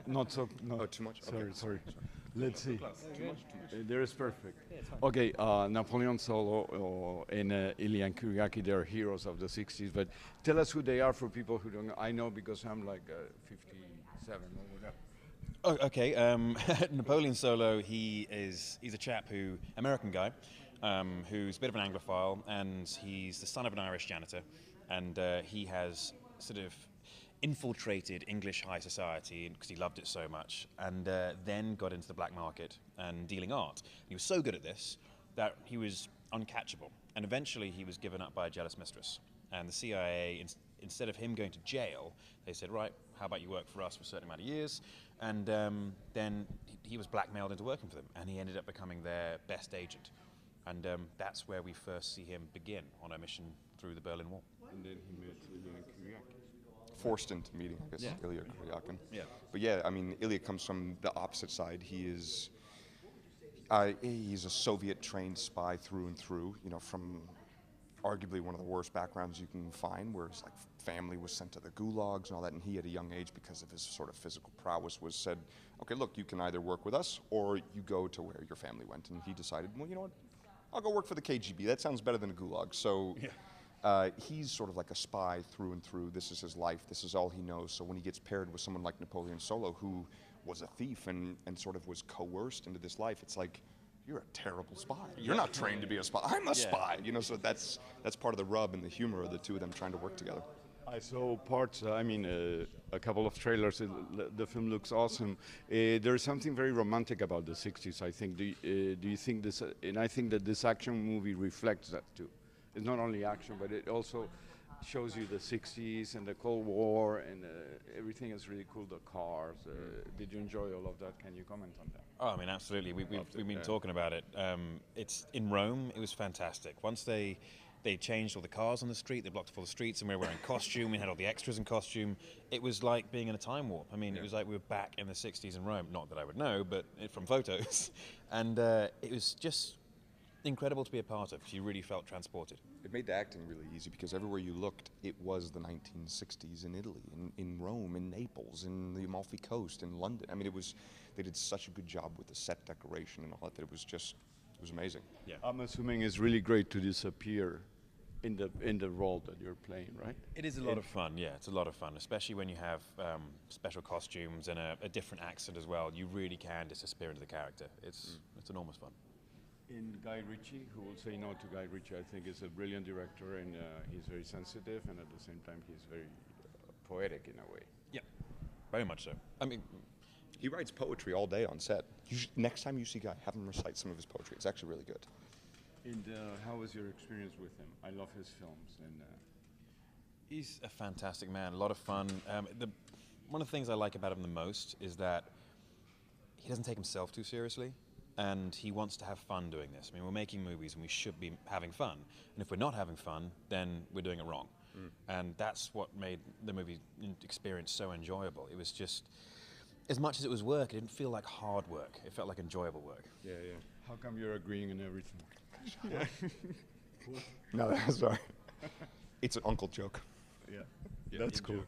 not so. No. Oh, too much? Sorry, Okay. sorry. Let's see. Too much? There is perfect. Okay, Napoleon Solo and Ilya Kuryaki, they're heroes of the 60s, but tell us who they are for people who don't know. I know because I'm like 57 or whatever. Oh, okay. Napoleon Solo, he's a chap American guy, who's a bit of an Anglophile, and he's the son of an Irish janitor, and he has sort of infiltrated English high society because he loved it so much, and then got into the black market and dealing art. He was so good at this that he was uncatchable, and eventually he was given up by a jealous mistress. And the CIA, instead of him going to jail, they said, right, how about you work for us for a certain amount of years? And then he was blackmailed into working for them, and he ended up becoming their best agent. And that's where we first see him begin on a mission through the Berlin Wall. And then he met Ilya Kuryaki. Forced into meeting, I guess, Yeah. Ilya Kuryakin. Yeah. But yeah, I mean, Ilya comes from the opposite side. He's a Soviet-trained spy through and through, you know, from arguably one of the worst backgrounds you can find, where his family was sent to the gulags and all that, and he at a young age, because of his sort of physical prowess, was said, okay, look, you can either work with us or you go to where your family went. And he decided, well, you know what, I'll go work for the KGB. That sounds better than a gulag. So he's sort of like a spy through and through. This is his life. This is all he knows. So when he gets paired with someone like Napoleon Solo, who was a thief and sort of was coerced into this life, it's like, you're a terrible spy. You're not trained to be a spy. I'm a spy. You know, so that's part of the rub and the humor of the two of them trying to work together. I saw parts, a couple of trailers. The film looks awesome. There is something very romantic about the 60s, I think. Do you think this, and I think that this action movie reflects that too. It's not only action, but it also shows you the 60s and the Cold War, and everything is really cool, the cars. Did you enjoy all of that? Can you comment on that? Oh, I mean, absolutely. We've been talking about it. It's in Rome. It was fantastic. Once they changed all the cars on the street, they blocked off all the streets, and we were wearing costume. We had all the extras in costume. It was like being in a time warp. I mean, it was like we were back in the 60s in Rome. Not that I would know, but from photos. And it was just incredible to be a part of. You really felt transported. It made the acting really easy because everywhere you looked, it was the 1960s in Italy, in Rome, in Naples, in the Amalfi Coast, in London. I mean, they did such a good job with the set decoration and all that it was amazing. Yeah. I'm assuming it's really great to disappear in the role that you're playing, right? It is a lot of fun, yeah, it's a lot of fun, especially when you have special costumes and a different accent as well. You really can disappear into the character. It's enormous fun. In Guy Ritchie, who will say no to Guy Ritchie, I think is a brilliant director, and he's very sensitive, and at the same time he's very poetic in a way. Yeah, very much so. I mean, He writes poetry all day on set. Next time you see Guy, have him recite some of his poetry. It's actually really good. And how was your experience with him? I love his films, and he's a fantastic man, a lot of fun. One of the things I like about him the most is that he doesn't take himself too seriously, and he wants to have fun doing this. I mean, we're making movies and we should be having fun, and if we're not having fun, then we're doing it wrong. And that's what made the movie experience so enjoyable. It was just, as much as it was work, it didn't feel like hard work. It felt like enjoyable work. yeah. How come you're agreeing on everything? No, that's sorry. It's an uncle joke. Yeah, That's in cool. joke.